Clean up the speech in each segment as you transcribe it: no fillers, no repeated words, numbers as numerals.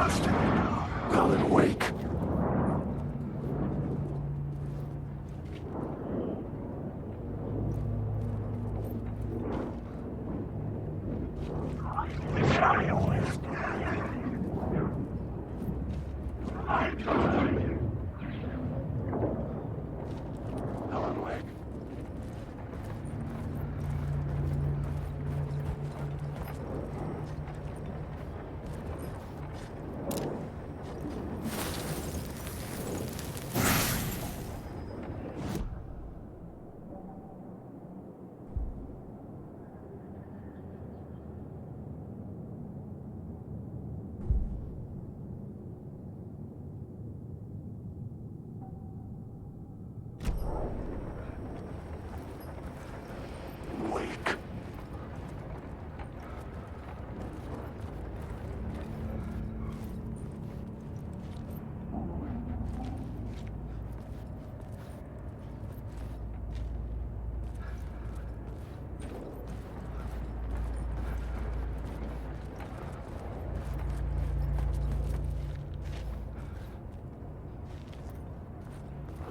Alan, wake. Alan, wake. Wake.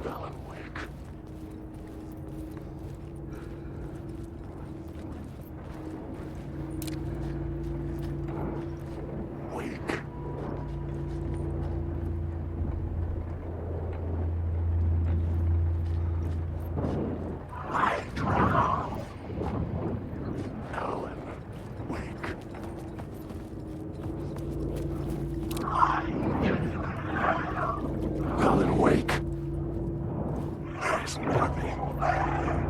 Alan, wake. Wake. I drown. Alan, wake. Alan, wake. There's nothing there.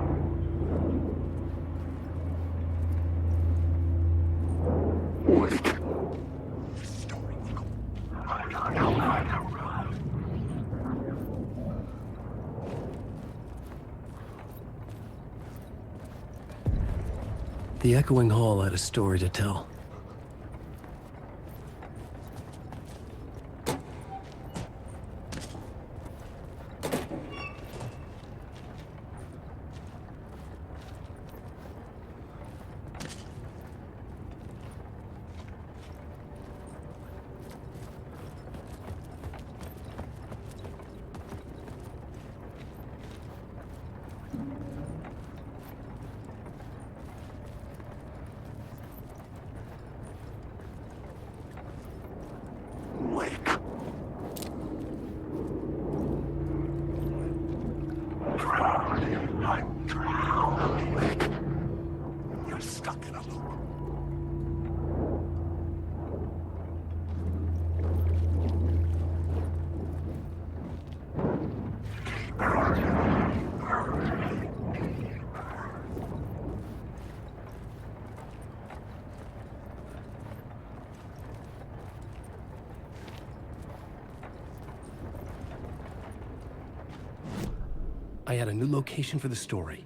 Wake. The echoing hall had a story to tell. Wake. Drowning. I'm drowning. Wake. You're stuck in a loop. I had a new location for the story.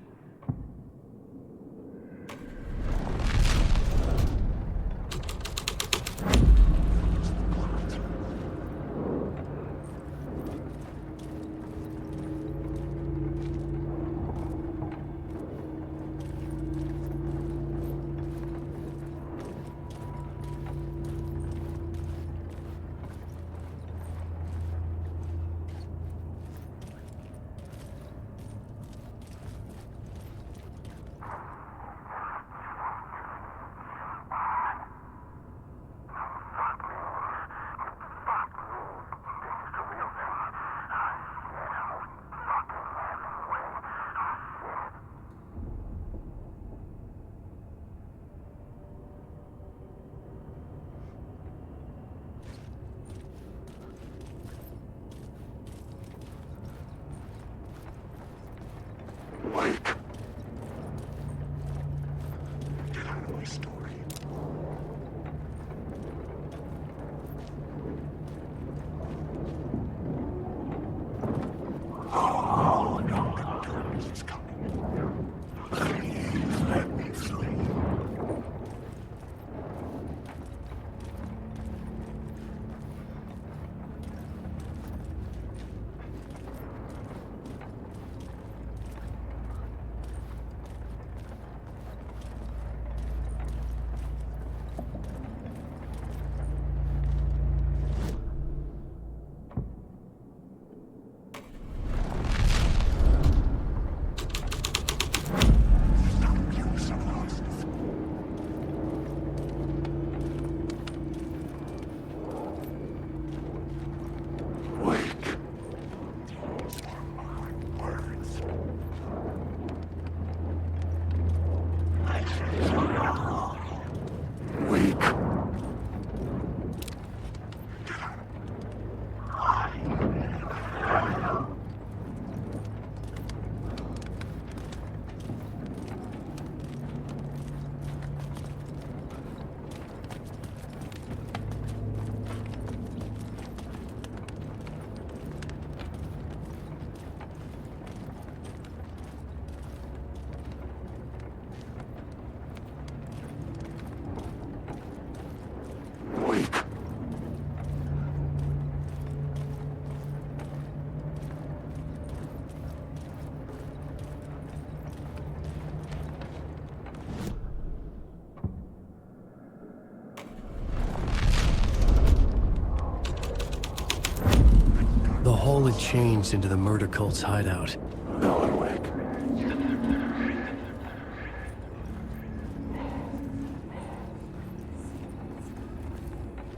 ritual had changed into the murder cult's hideout. Alan Wake.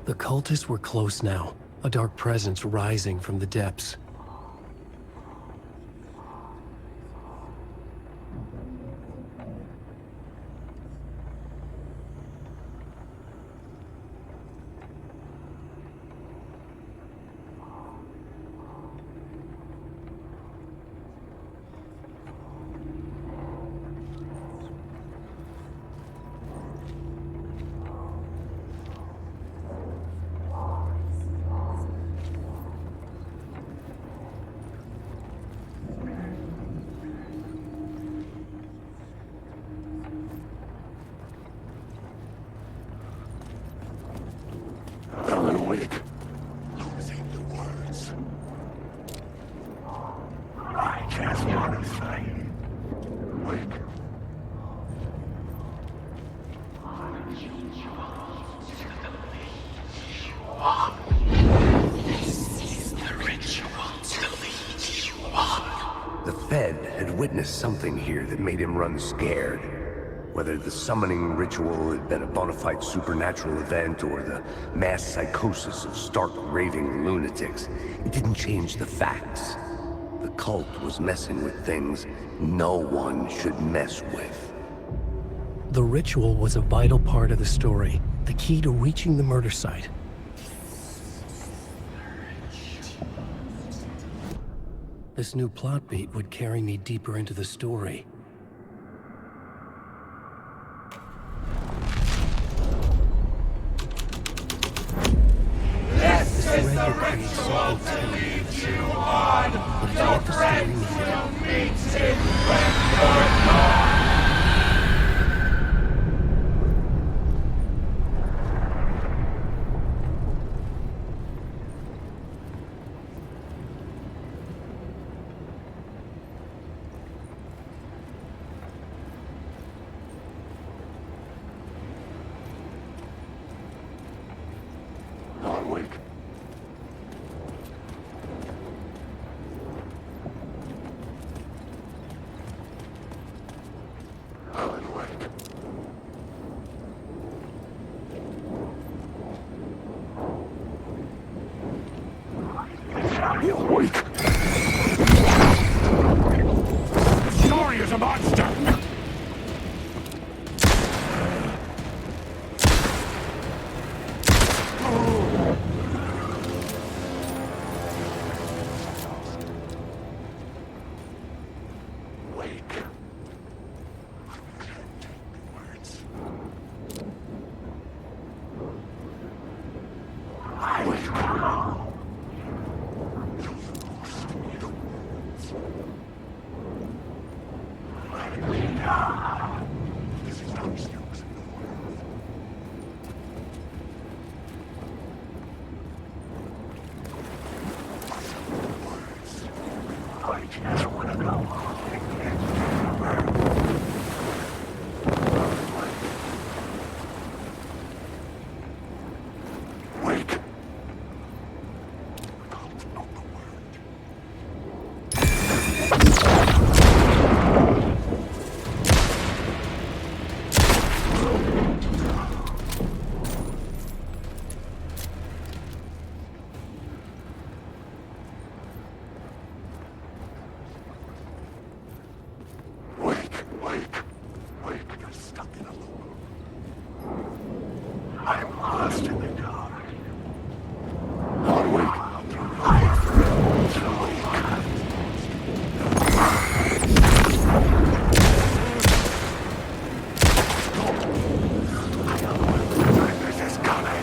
The cultists were close now, a dark presence rising from the depths. Alan Wake. Losing the words. I just want to say, Wake. The Fed had witnessed something here that made him run scared. Whether the summoning ritual had been a bona fide supernatural event or the mass psychosis of stark raving lunatics, it didn't change the facts. The cult was messing with things no one should mess with. The ritual was a vital part of the story, the key to reaching the murder site. This new plot beat would carry me deeper into the story. This thread would create something terrible, but it's what the story needed. Alan Wake. Alan Wake. Alan Wake. The story is a monster! Wake. I was wrong. This is not used in the world. I just want to go. Wake. Wake, you're stuck in a loop. I'm lost in the dark. Wake, I'm afraid to wake. I know when this is coming.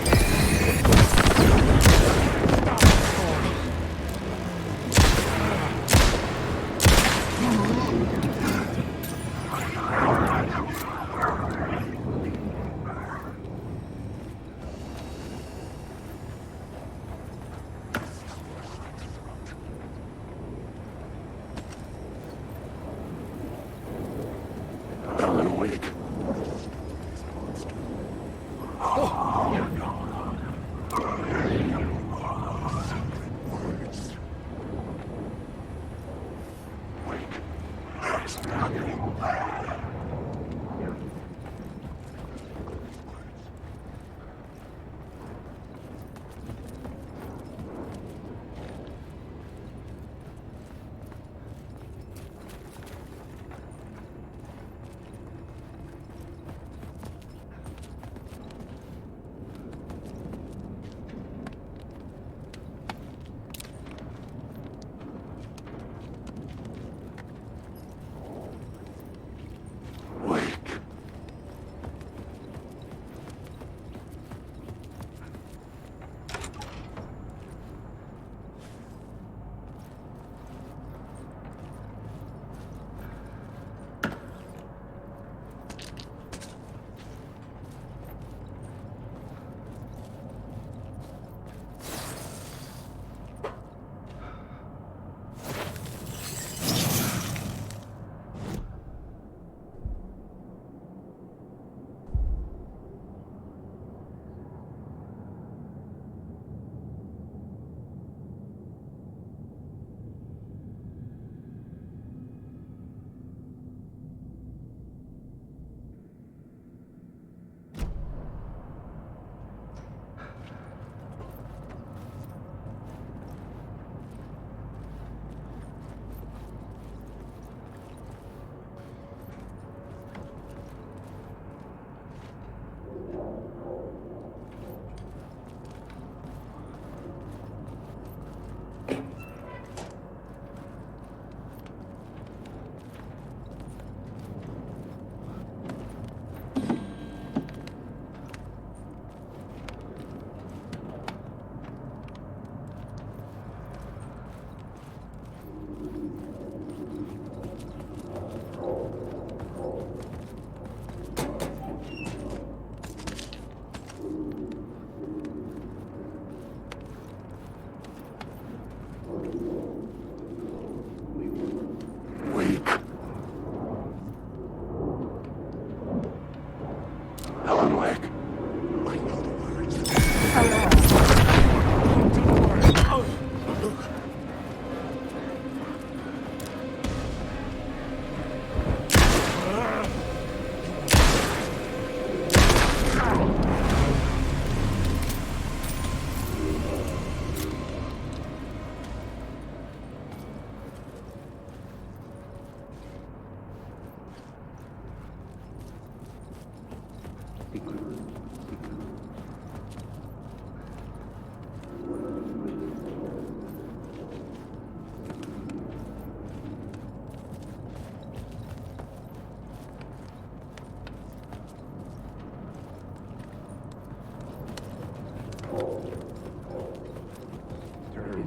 Alan Wake.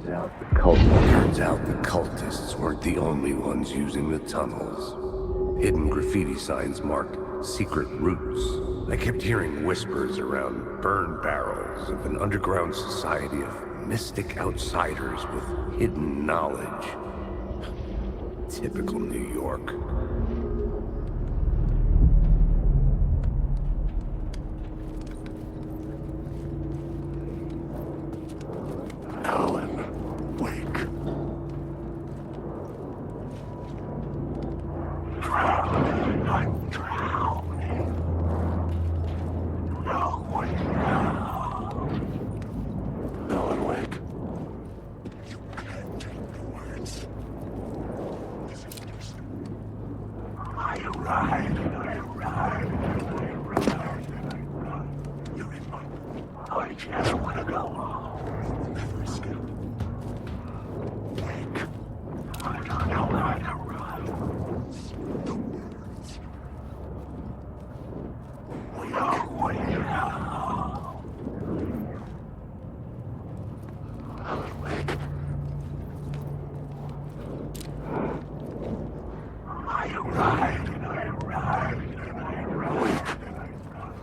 Turns out the cultists weren't the only ones using the tunnels. Hidden graffiti signs marked secret routes. I kept hearing whispers around burn barrels of an underground society of mystic outsiders with hidden knowledge. Typical New York. Alan, wake. Drowning, I'm drowning. No, wake now. Alan, wake. You can't take the words. This is just... I arrived, and I arrived, and I arrived, and I arrived. You're in my... I just want to go home. Never escape. Wake. I don't know how to run. The words. We are waiting now. Wake. I arrived and I arrived and I arrived and I arrived.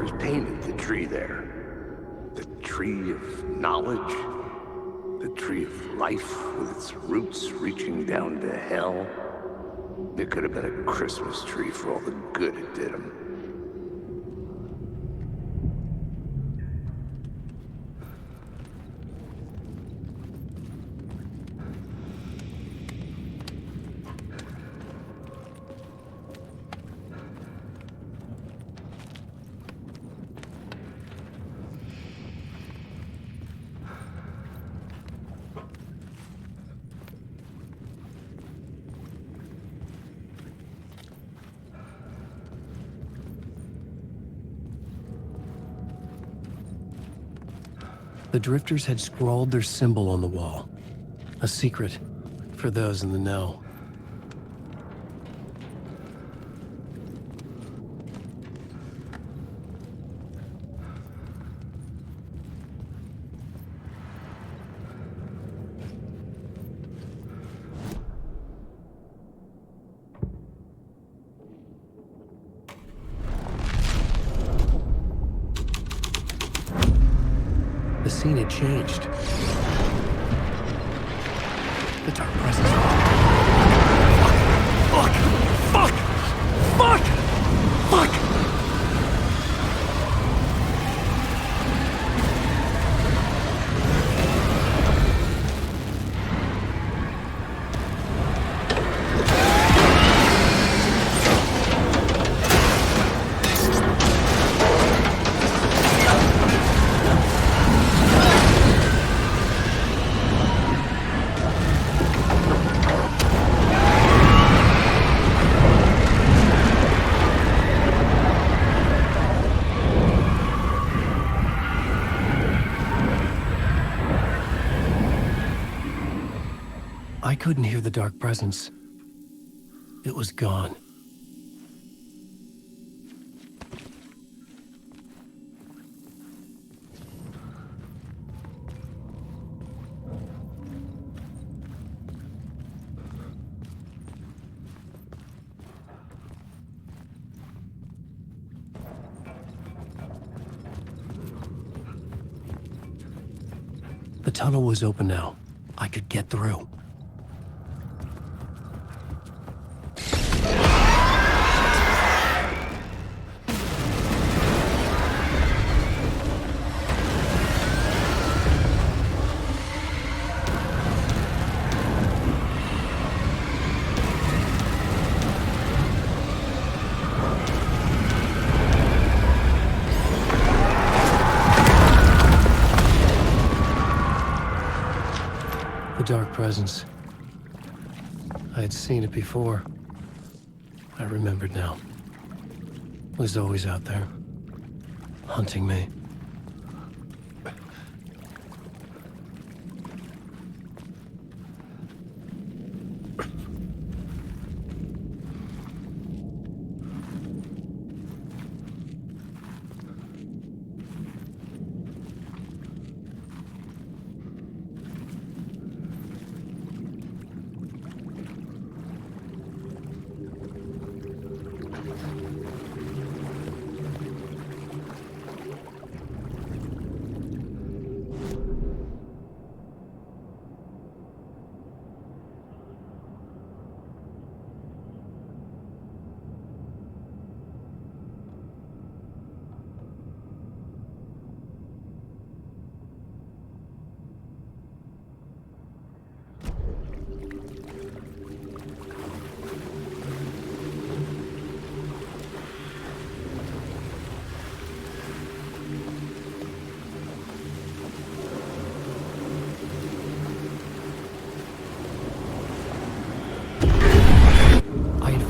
Whoever's painted the tree there. The tree of knowledge. The tree of life with its roots reaching down to hell. It could have been a Christmas tree for all the good it did him. The drifters had scrawled their symbol on the wall. A secret for those in the know. The scene had changed. The dark presence. Fuck! Fuck! Fuck! Fuck! Fuck! I couldn't hear the dark presence. It was gone. The tunnel was open now. I could get through. The dark presence. I had seen it before. I remembered now. It was always out there, hunting me.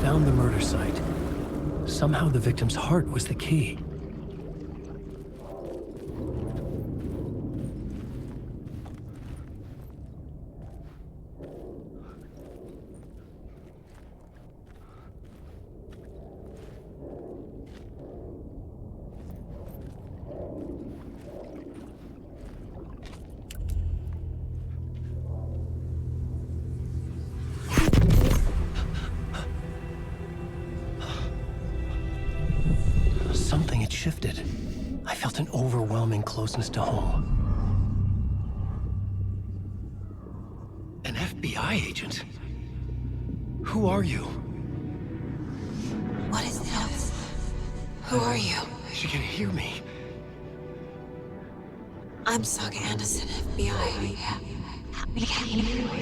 Found the murder site. Somehow the victim's heart was the key. Something had overwhelming closeness to home. An FBI agent? Who are you? What is this? Who are you? She can hear me. I'm Saga Anderson, FBI.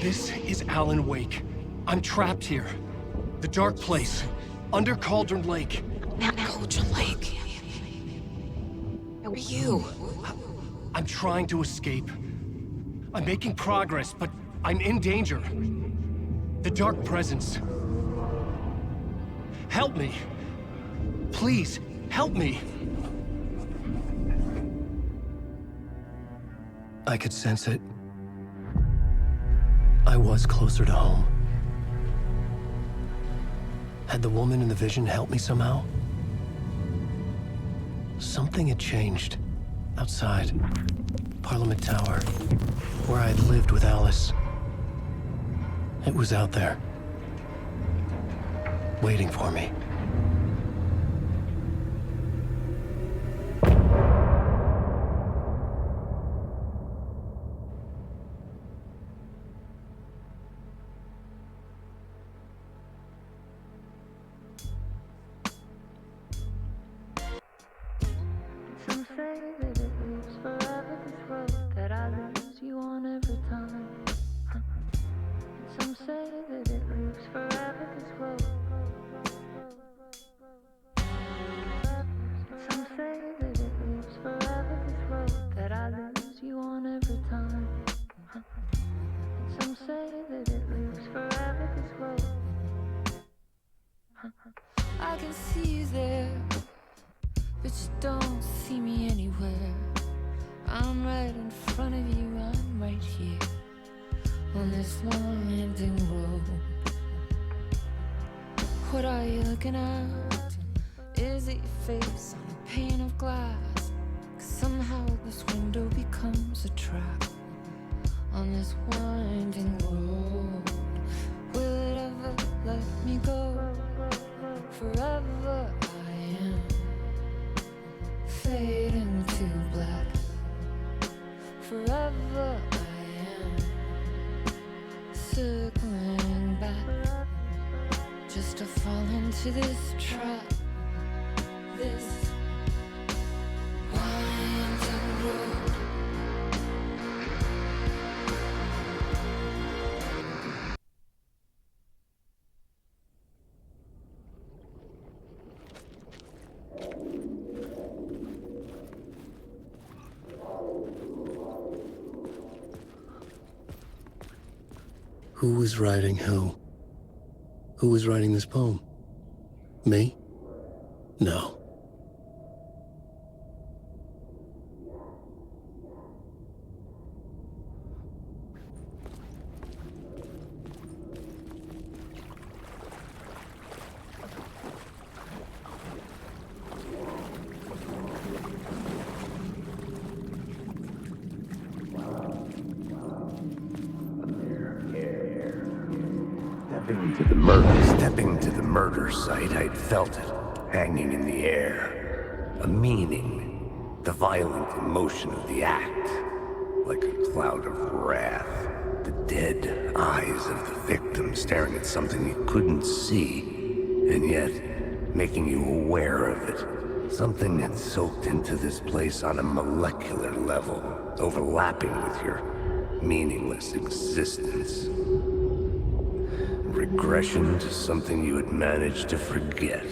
This is Alan Wake. I'm trapped here. The dark place. Under Cauldron Lake. Cauldron Lake. Who are you? I'm trying to escape. I'm making progress, but I'm in danger. The dark presence. Help me. Please, help me. I could sense it. I was closer to home. Had the woman in the vision helped me somehow? Something had changed. Outside. Parliament Tower. Where I'd lived with Alice. It was out there. Waiting for me. Some say that it lives forever, this road that I lose you on every time. Some say that it lives forever, this road. Some say that it lives forever, this road that I lose you on every time. Some say that it lives forever, this road. I can see you there, but you don't see me anywhere. I'm right in front of you, I'm right here on this winding road. What are you looking at? Is it your face on a pane of glass? 'Cause somehow this window becomes a trap on this winding road. Will it ever let me go? Forever I am fading to black. Forever I am circling back, just to fall into this trap. This winding road. Who was writing who? Who was writing this poem? Me? No. Stepping to the murder site, I'd felt it, hanging in the air. A meaning, the violent emotion of the act, like a cloud of wrath. The dead eyes of the victim staring at something you couldn't see, and yet making you aware of it. Something had soaked into this place on a molecular level, overlapping with your meaningless existence. Regression to something you had managed to forget.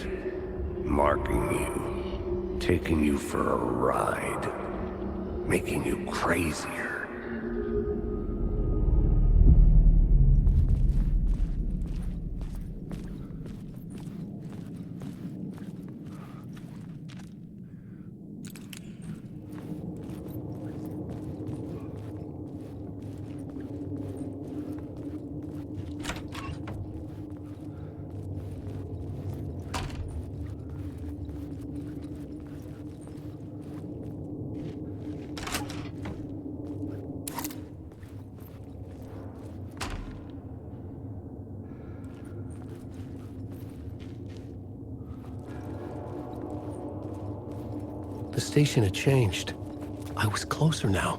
Marking you. Taking you for a ride. Making you crazier. The station had changed. I was closer now.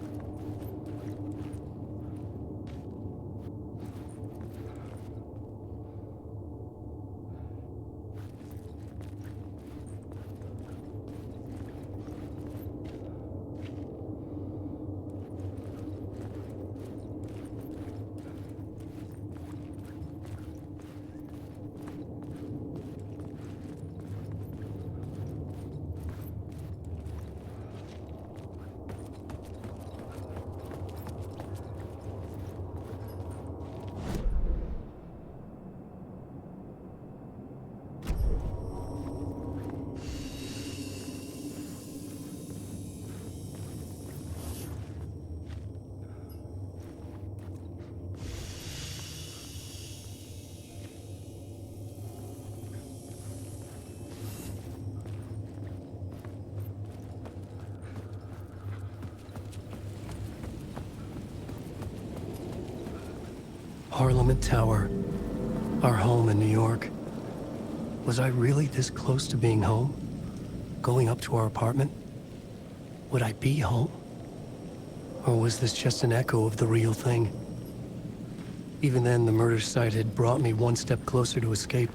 Parliament Tower, our home in New York. Was I really this close to being home? Going up to our apartment? Would I be home? Or was this just an echo of the real thing? Even then, the murder site had brought me one step closer to escape.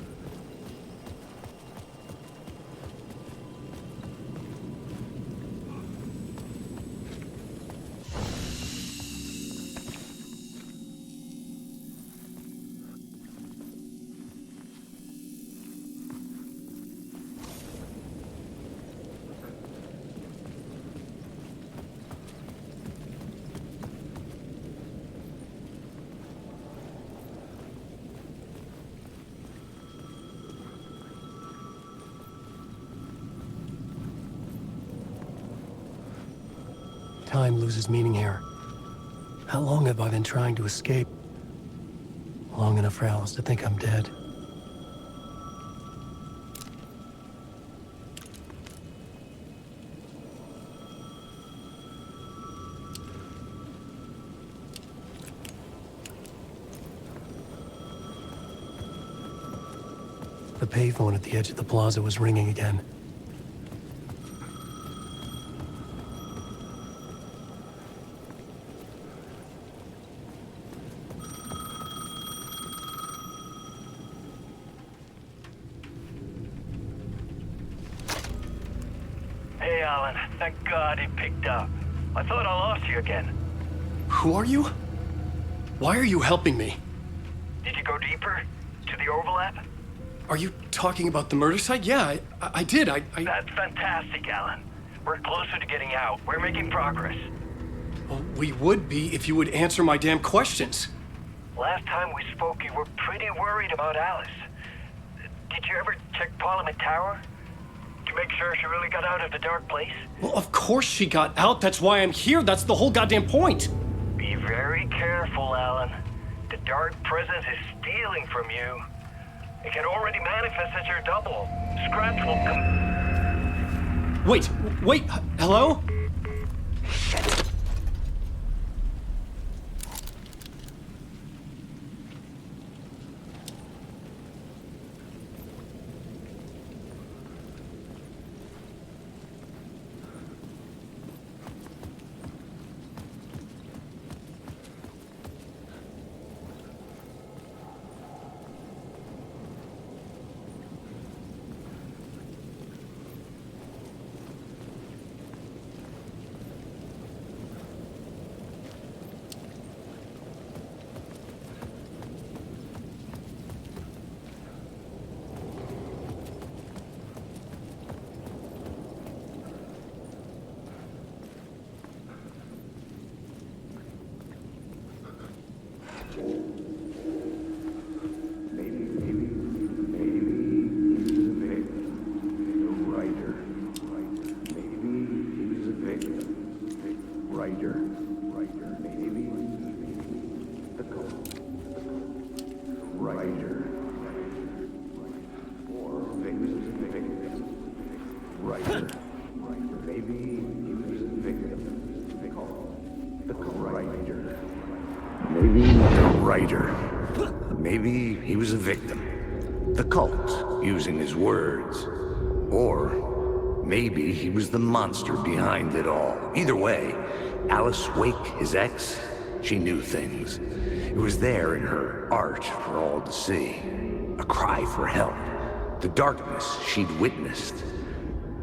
Time loses meaning here. How long have I been trying to escape? Long enough for Alice to think I'm dead. The payphone at the edge of the plaza was ringing again. Hey, Alan. Thank God he picked up. I thought I lost you again. Who are you? Why are you helping me? Did you go deeper? To the overlap? Are you talking about the murder site? Yeah, I did. That's fantastic, Alan. We're closer to getting out. We're making progress. Well, we would be if you would answer my damn questions. Last time we spoke, you were pretty worried about Alice. Did you ever check Parliament Tower? To make sure she really got out of the dark place? Well, of course she got out. That's why I'm here. That's the whole goddamn point. Be very careful, Alan. The dark presence is stealing from you. It can already manifest as your double. Scratch will come... Wait, hello? Maybe he was a victim. The cult, using his words. Or maybe he was the monster behind it all. Either way, Alice Wake, his ex, she knew things. It was there in her art for all to see. A cry for help. The darkness she'd witnessed.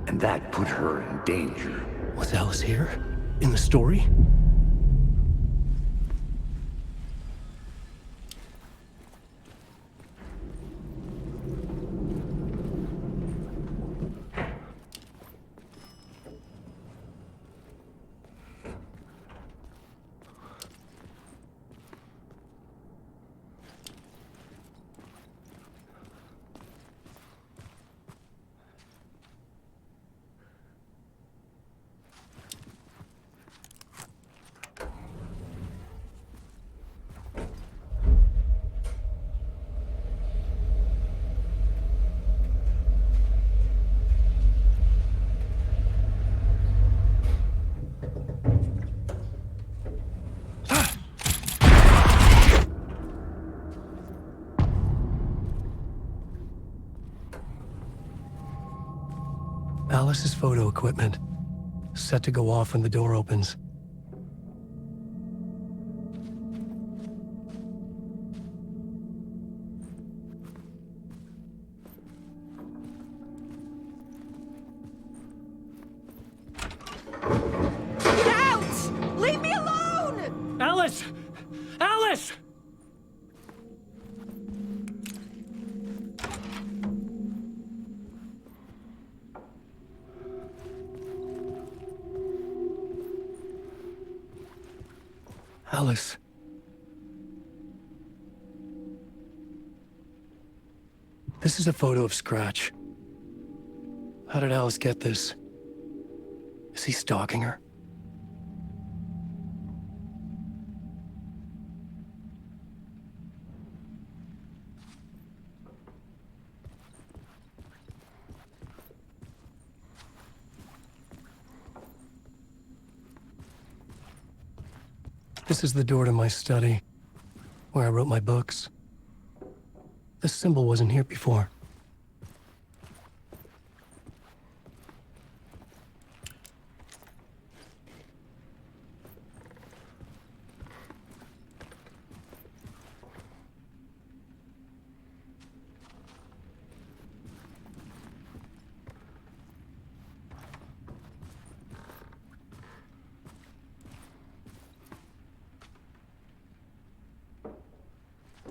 And that put her in danger. Was Alice here? In the story? Alice's photo equipment, set to go off when the door opens. Get out! Leave me alone! Alice! Alice! Alice. This is a photo of Scratch. How did Alice get this? Is he stalking her? This is the door to my study, where I wrote my books. This symbol wasn't here before.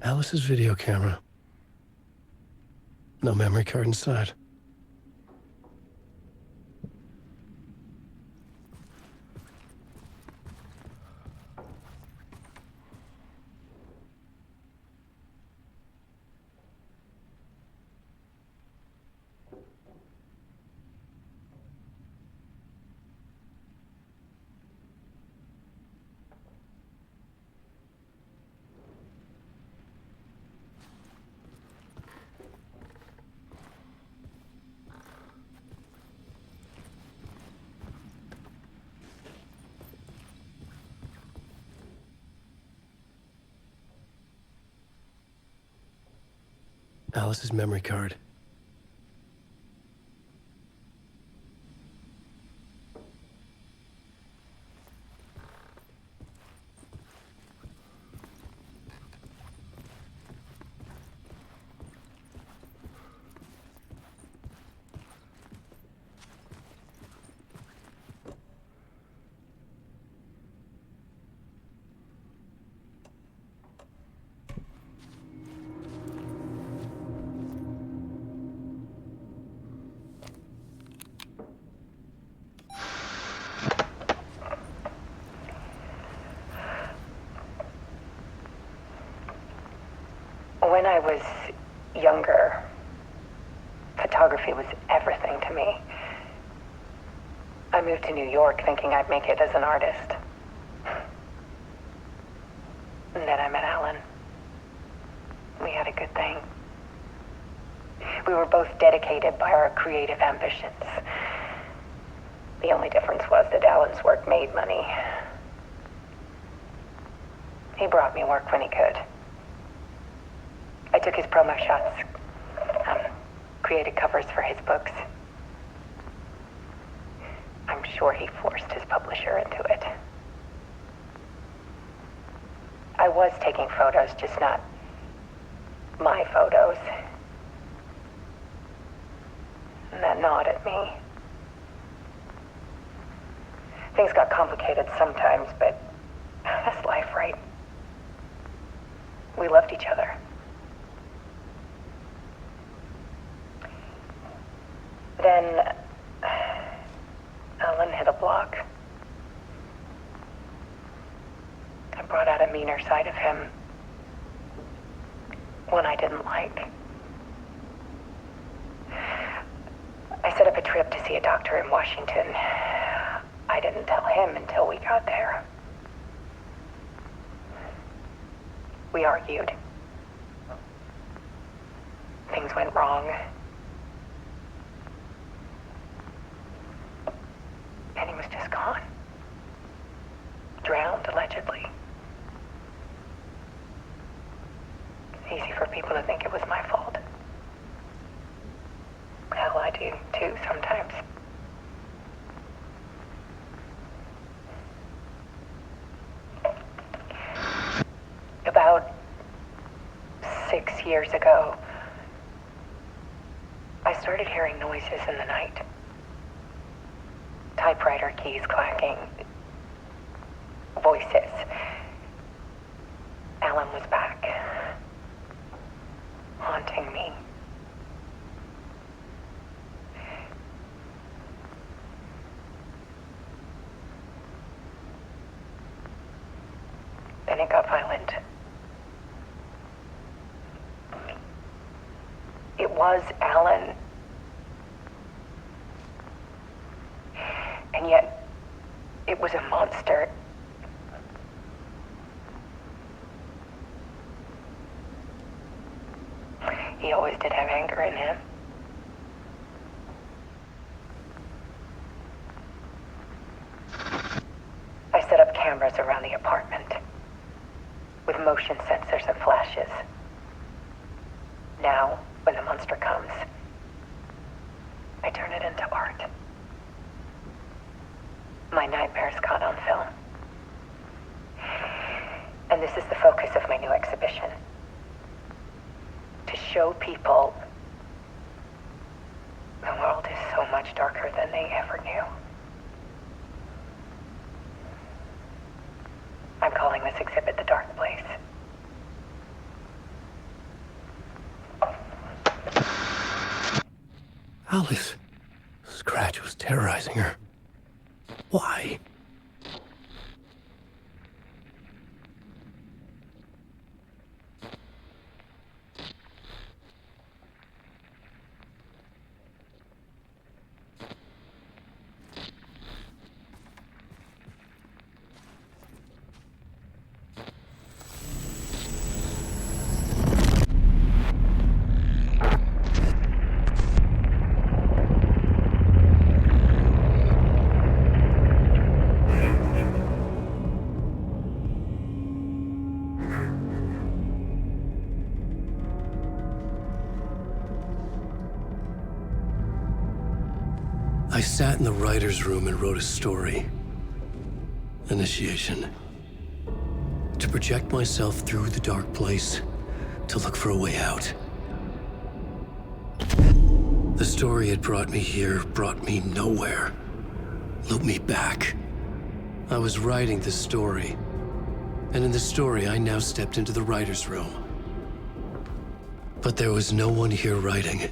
Alice's video camera. No memory card inside. Alice's memory card. When I was younger, photography was everything to me. I moved to New York thinking I'd make it as an artist. And then I met Alan. We had a good thing. We were both dedicated by our creative ambitions. The only difference was that Alan's work made money. He brought me work when he could. I took his promo shots, created covers for his books. I'm sure he forced his publisher into it. I was taking photos, just not my photos. And that gnawed at me. Things got complicated sometimes, but that's life, right? We loved each other. Then Alan hit a block. I brought out a meaner side of him. One I didn't like. I set up a trip to see a doctor in Washington. I didn't tell him until we got there. We argued. Things went wrong. And he was just gone. Drowned, allegedly. It's easy for people to think it was my fault. Hell, I do too, sometimes. About 6 years ago, I started hearing noises in the night. Typewriter keys clacking. Voices. Alan was back. Haunting me. Then it got violent. It was Alan. And yet, it was a monster. He always did have anger in him. I set up cameras around the apartment with motion sensors and flashes. Now, when the monster comes, I turn it into art. My nightmares caught on film. And this is the focus of my new exhibition. To show people the world is so much darker than they ever knew. I'm calling this exhibit The Dark Place. Alice. Scratch was terrorizing her. Why? I sat in the writer's room and wrote a story. Initiation. To project myself through the dark place, to look for a way out. The story had brought me here, brought me nowhere. Looped me back. I was writing the story. And in the story, I now stepped into the writer's room. But there was no one here writing.